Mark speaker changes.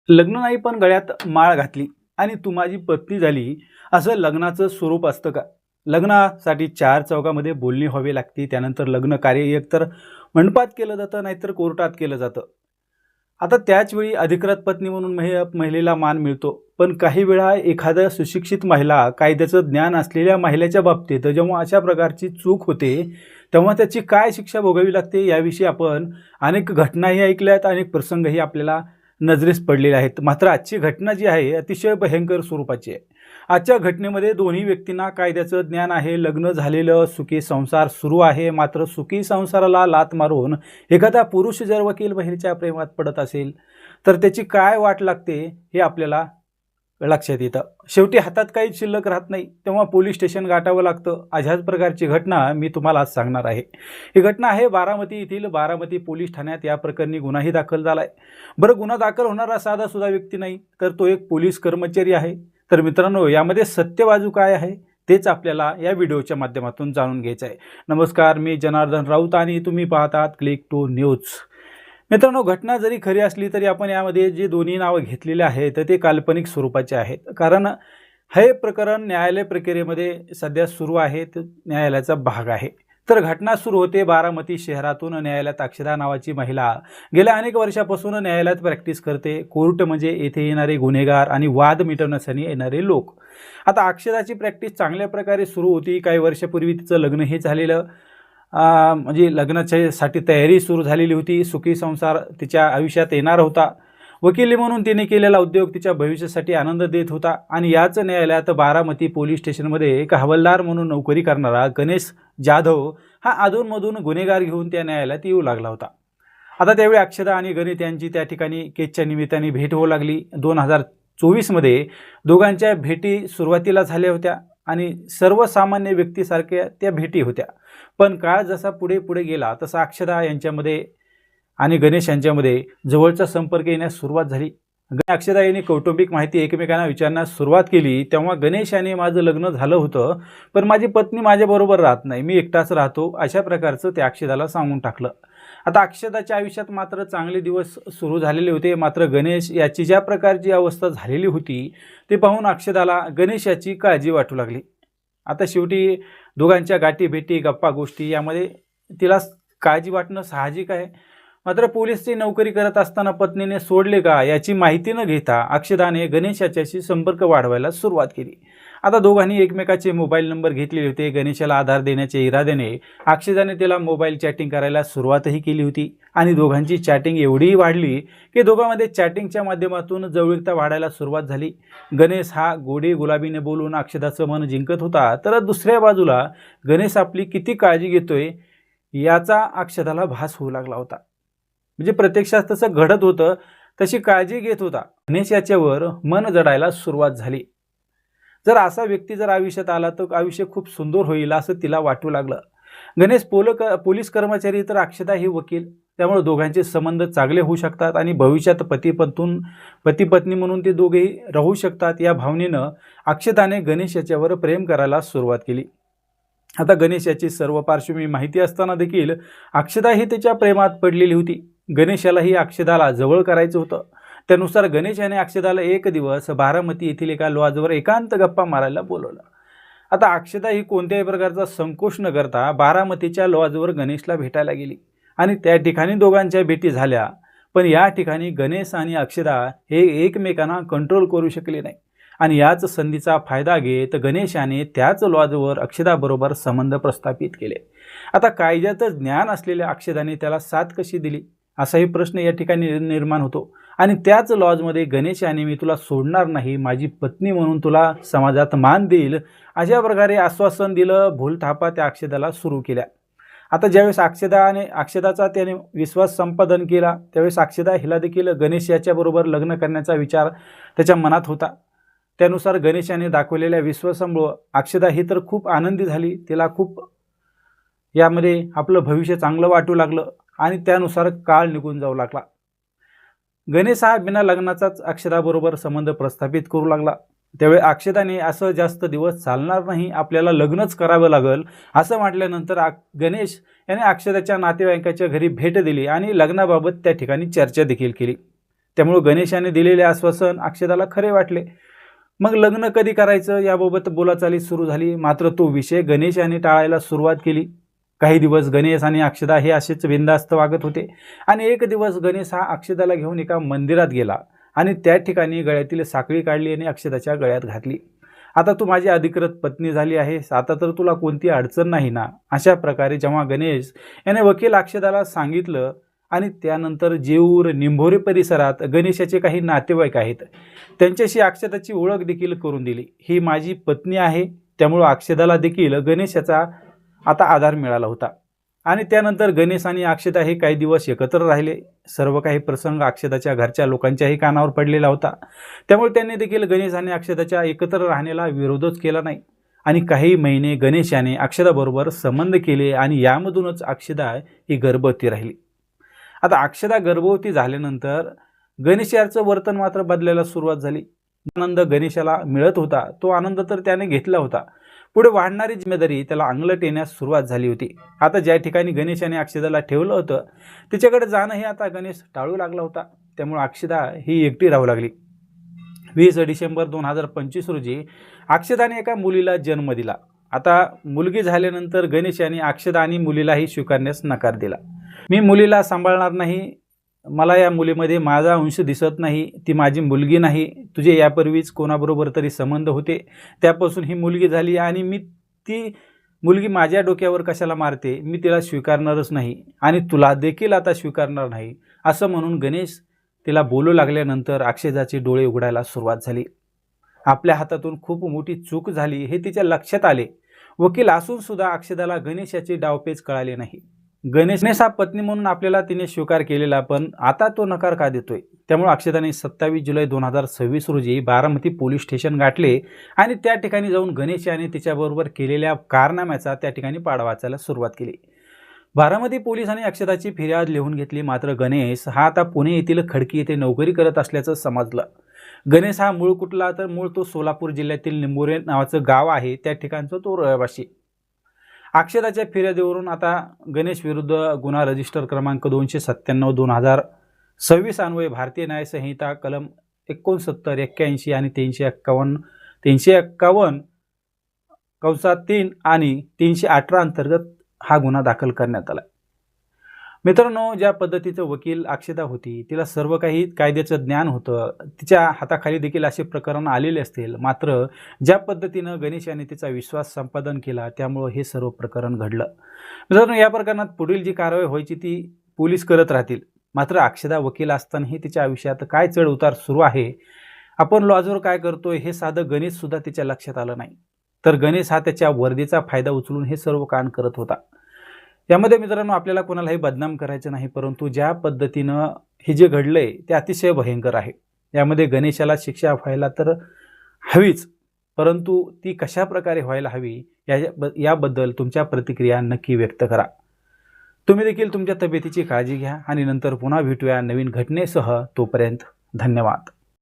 Speaker 1: लग्न नाही पण गळ्यात माळ घातली आणि तू माझी पत्नी झाली, असं लग्नाचं स्वरूप असतं का? लग्नासाठी चार चौघामध्ये बोलणी व्हावी लागते. त्यानंतर लग्न कार्य एकतर मंडपात केलं जातं, नाहीतर कोर्टात केलं जातं. आता त्याच वेळी अधिकृत पत्नी म्हणून महिलेला मान मिळतो. पण काही वेळा एखाद्या सुशिक्षित महिला, कायद्याचं ज्ञान असलेल्या महिलेच्या बाबतीत जेव्हा अशा प्रकारची चूक होते, तेव्हा त्याची काय शिक्षा भोगावी लागते याविषयी आपण अनेक घटनाही ऐकल्यात, अनेक प्रसंगही आपल्याला नजरेस पडलेले आहेत. मात्र आजची घटना जी आहे अतिशय भयंकर स्वरूपाची आहे. आजच्या घटनेमध्ये दोन्ही व्यक्तींना कायद्याचं ज्ञान आहे, लग्न झालेलं, सुखी संसार सुरू आहे. मात्र सुखी संसाराला लाथ मारून एखादा पुरुष जर वकील बहिणीच्या प्रेमात पडत असेल तर त्याची काय वाट लागते हे आपल्याला लक्षात येतं. शेवटी हातात काही शिल्लक राहत नाही, तेव्हा पोलीस स्टेशन गाठावं लागतं. अशाच प्रकारची घटना मी तुम्हाला आज सांगणार आहे. ही घटना आहे बारामती येथील. बारामती पोलीस ठाण्यात या प्रकरणी गुन्हाही दाखल झाला आहे. बरं, गुन्हा दाखल होणारा साधा सुद्धा व्यक्ती नाही, तर तो एक पोलीस कर्मचारी आहे. तर मित्रांनो, यामध्ये सत्य बाजू काय आहे तेच आपल्याला या व्हिडिओच्या माध्यमातून जाणून घ्यायचं आहे. नमस्कार, मी जनार्दन राऊत आणि तुम्ही पाहतात क्लिक टू न्यूज. मित्रांनो, घटना जरी खरी असली तरी आपण यामध्ये जे दोन्ही नावं घेतलेले आहेत ते काल्पनिक स्वरूपाचे आहेत. कारण हे प्रकरण न्यायालय प्रक्रियेमध्ये सध्या सुरू आहे, न्यायालयाचा भाग आहे. तर घटना सुरू होते बारामती शहरातून. न्यायालयात अक्षदा नावाची महिला गेल्या अनेक वर्षापासून न्यायालयात प्रॅक्टिस करते. कोर्ट म्हणजे येथे येणारे गुन्हेगार आणि वाद मिटवण्यासाठी येणारे लोक. आता अक्षदाची प्रॅक्टिस चांगल्या प्रकारे सुरू होती. काही वर्षापूर्वी तिचं लग्नही झालेलं, म्हणजे लग्नाच्यासाठी तयारी सुरू झालेली होती. सुखी संसार तिच्या आयुष्यात येणार होता. वकिली म्हणून तिने केलेला उद्योग तिच्या भविष्यासाठी आनंद देत होता. आणि याच न्यायालयात बारामती पोलीस स्टेशनमध्ये एक हवालदार म्हणून नोकरी करणारा गणेश जाधव हा अधूनमधून गुन्हेगार घेऊन त्या न्यायालयात येऊ लागला होता. आता त्यावेळी अक्षदा आणि गणित यांची त्या ठिकाणी केसच्या निमित्ताने भेट होऊ लागली. 2024मध्ये दोघांच्या भेटी सुरुवातीला झाल्या होत्या आणि सर्वसामान्य व्यक्तीसारख्या त्या भेटी होत्या. पण काळ जसा पुढे पुढे गेला तसा अक्षदा यांच्यामध्ये आणि गणेश यांच्यामध्ये जवळचा संपर्क येण्यास सुरुवात झाली. अक्षदा यांनी कौटुंबिक माहिती एकमेकांना विचारण्यास सुरुवात केली. तेव्हा गणेश याने माझं लग्न झालं होतं, पण माझी पत्नी माझ्याबरोबर राहत नाही, मी एकटाच राहतो, अशा प्रकारचं त्या अक्षदाला सांगून टाकलं. आता अक्षदाच्या आयुष्यात मात्र चांगले दिवस सुरू झालेले होते. मात्र गणेश याची ज्या प्रकारची अवस्था झालेली होती ते पाहून अक्षदाला गणेश याची काळजी वाटू लागली. आता शेवटी दोघांच्या गाठी भेटी, गप्पा गोष्टी यामध्ये तिला काळजी वाटणं साहजिक आहे. मात्र पोलीसची नोकरी करत असताना पत्नीने सोडले का याची माहिती न घेता अक्षदाने गणेश याच्याशी संपर्क वाढवायला सुरुवात केली. आता दोघांनी एकमेकाचे मोबाईल नंबर घेतलेले होते. गणेशाला आधार देण्याच्या इराद्याने अक्षदाने त्याला मोबाईल चॅटिंग करायला सुरुवातही केली होती. आणि दोघांची चॅटिंग एवढीही वाढली की दोघांमध्ये चॅटिंगच्या माध्यमातून जवळीकता वाढायला सुरुवात झाली. गणेश हा गोडी गुलाबीने बोलून अक्षदाचं मन जिंकत होता, तर दुसऱ्या बाजूला गणेश आपली किती काळजी घेतोय याचा अक्षदाला भास होऊ लागला होता. म्हणजे प्रत्यक्षात तसं घडत होतं, तशी काळजी घेत होता. गणेश याच्यावर मन जडायला सुरुवात झाली. जर असा व्यक्ती जर आयुष्यात आला तर आयुष्य खूप सुंदर होईल असं तिला वाटू लागलं. गणेश पोलीस कर्मचारी तर अक्षदा ही वकील, त्यामुळे दोघांचे संबंध चांगले होऊ शकतात आणि भविष्यात पती पत्नी म्हणून ते दोघेही राहू शकतात. या भावनेनं अक्षदाने गणेश याच्यावर प्रेम करायला सुरुवात केली. आता गणेश याची सर्व पार्श्वभूमी माहिती असताना देखील अक्षदा ही त्याच्या प्रेमात पडलेली होती. गणेशालाही अक्षदाला जवळ करायचं होतं. त्यानुसार गणेश याने अक्षदाला एक दिवस बारामती येथील एका लॉजवर एकांत गप्पा मारायला बोलवलं. आता अक्षदा ही कोणत्याही प्रकारचा संकोच न करता बारामतीच्या लॉजवर गणेशला भेटायला गेली आणि त्या ठिकाणी दोघांच्या भेटी झाल्या. पण या ठिकाणी गणेश आणि अक्षदा हे एकमेकांना कंट्रोल करू शकले नाही आणि याच संधीचा फायदा घेत गणेश याने त्याच लॉजवर अक्षदाबरोबर संबंध प्रस्थापित केले. आता कायद्याचं ज्ञान असलेल्या अक्षदाने त्याला साथ कशी दिली असाही प्रश्न या ठिकाणी निर्माण होतो. आणि त्याच लॉजमध्ये गणेश याने मी तुला सोडणार नाही, माझी पत्नी म्हणून तुला समाजात मान देईल, अशा प्रकारे आश्वासन दिलं. भूलथापा त्या अक्षदाला सुरू केल्या. आता ज्यावेळेस अक्षदाचा त्याने विश्वास संपादन केला त्यावेळेस अक्षदा हिला देखील गणेश याच्याबरोबर लग्न करण्याचा विचार त्याच्या मनात होता. त्यानुसार गणेश याने दाखवलेल्या विश्वासामुळे अक्षदा ही तर खूप आनंदी झाली. तिला खूप यामध्ये आपलं भविष्य चांगलं वाटू लागलं आणि त्यानुसार काळ निघून जाऊ लागला. गणेश हा बिना लग्नाचाच अक्षदाबरोबर संबंध प्रस्थापित करू लागला. त्यावेळी अक्षदाने असं जास्त दिवस चालणार नाही, आपल्याला लग्नच करावं लागेल असं म्हटल्यानंतर गणेश याने अक्षदाच्या नातेवाईकाच्या घरी भेट दिली आणि लग्नाबाबत त्या ठिकाणी चर्चा देखील केली. त्यामुळे गणेशाने दिलेले आश्वासन अक्षताला खरे वाटले. मग लग्न कधी करायचं याबाबत बोलाचाली सुरू झाली. मात्र तो विषय गणेशाने टाळायला सुरुवात केली. काही दिवस गणेश आणि अक्षता हे असेच बिनधास्त वागत होते आणि एक दिवस गणेश हा अक्षताला घेऊन एका मंदिरात गेला आणि त्या ठिकाणी गळ्यातील साखळी काढली आणि अक्षताच्या गळ्यात घातली. आता तू माझी अधिकृत पत्नी झाली आहेस, आता तर तुला कोणती अडचण नाही ना. अशा प्रकारे जेव्हा गणेश याने वकील अक्षताला सांगितलं आणि त्यानंतर जेऊर निंभोरे परिसरात गणेशाचे काही नातेवाईक आहेत त्यांच्याशी अक्षताची ओळख देखील करून दिली. ही माझी पत्नी आहे. त्यामुळे अक्षताला देखील गणेशाचा आता आधार मिळाला होता आणि त्यानंतर गणेश आणि अक्षता हे काही दिवस एकत्र राहिले. सर्व काही प्रसंग अक्षताच्या घरच्या लोकांच्याही कानावर पडलेला होता. त्यामुळे त्यांनी देखील गणेश आणि अक्षताच्या एकत्र राहण्याला विरोधच केला नाही आणि काही महिने गणेशाने अक्षताबरोबर संबंध केले आणि यामधूनच अक्षता ही गर्भवती राहिली. आता अक्षता गर्भवती झाल्यानंतर गणेश याचं वर्तन मात्र बदलायला सुरुवात झाली. आनंद गणेशाला मिळत होता तो आनंद तर त्याने घेतला होता. पुढे वाढणारी जिम्मेदारी त्याला अंगलट येण्यास सुरुवात झाली होती. आता ज्या ठिकाणी गणेशाने अक्षताला ठेवलं होतं तिच्याकडे जाणं हे आता गणेश टाळू लागला होता. त्यामुळे अक्षता ही एकटी राहू लागली. 20 डिसेंबर 2025 रोजी अक्षताने एका मुलीला जन्म दिला. आता मुलगी झाल्यानंतर गणेश यांनी अक्षता आणि मुलीलाही स्वीकारण्यास नकार दिला. मी मुलीला सांभाळणार नाही, मला या मुलीमध्ये माझा अंश दिसत नाही, ती माझी मुलगी नाही. तुझे यापूर्वीच कोणाबरोबर तरी संबंध होते त्यापासून ही मुलगी झाली आणि मी ती मुलगी माझ्या डोक्यावर कशाला मारते, मी तिला स्वीकारणारच नाही आणि तुला देखील आता स्वीकारणार नाही असं म्हणून गणेश तिला बोलू लागल्यानंतर अक्षताचे डोळे उघडायला सुरुवात झाली. आपल्या हातातून खूप मोठी चूक झाली हे तिच्या लक्षात आले. वकील असून सुद्धा अक्षताला गणेशाचे डावपेच कळाले नाही. गणेश हा पत्नी म्हणून आपल्याला तिने स्वीकार केलेला, पण आता तो नकार का देतोय. त्यामुळे अक्षताने 27 जुलै 2026 रोजी बारामती पोलीस स्टेशन गाठले आणि त्या ठिकाणी जाऊन गणेश याने तिच्याबरोबर केलेल्या कारनाम्याचा त्या ठिकाणी पाडा वाचायला सुरुवात केली. बारामती पोलिसांनी अक्षताची फिर्याद लिहून घेतली. मात्र गणेश हा आता पुणे येथील खडकी येथे नोकरी करत असल्याचं समजलं. गणेश हा मूळ कुठला तर मूळ तो सोलापूर जिल्ह्यातील निंभोरे नावाचं गाव आहे त्या ठिकाणचा तो रहिवासी. अक्षताच्या फिर्यादीवरून आता गणेश विरुद्ध गुन्हा रजिस्टर क्रमांक 297/2026 अन्वये भारतीय न्याय संहिता कलम 69, 81 आणि 351 3 आणि 318 अंतर्गत हा गुन्हा दाखल करण्यात आला. मित्रांनो, ज्या पद्धतीचं वकील अक्षता होती तिला सर्व काही कायद्याचं ज्ञान होतं, तिच्या हाताखाली देखील असे प्रकरण आलेले असतील. मात्र ज्या पद्धतीनं गणेश याने तिचा विश्वास संपादन केला त्यामुळे हे सर्व प्रकरण घडलं. मित्रांनो, या प्रकरणात पुढील जी कारवाई व्हायची ती पोलीस करत राहतील. मात्र अक्षता वकील असतानाही तिच्या आयुष्यात काय चढ उतार सुरू आहे, आपण लॉजवर काय करतोय हे साधं गणेश सुद्धा तिच्या लक्षात आलं नाही. तर गणेश हा त्याच्या वर्दीचा फायदा उचलून हे सर्व कांड करत होता. यामध्ये मित्रांनो आपल्याला कोणालाही बदनाम करायचं नाही, परंतु ज्या पद्धतीनं हे जे घडलंय ते अतिशय भयंकर आहे. यामध्ये गणेशाला शिक्षा व्हायला तर हवीच, परंतु ती कशा प्रकारे व्हायला हवी याबद्दल तुमच्या प्रतिक्रिया नक्की व्यक्त करा. तुम्ही देखील तुमच्या तब्येतीची काळजी घ्या आणि नंतर पुन्हा भेटूया नवीन घटनेसह. तोपर्यंत धन्यवाद.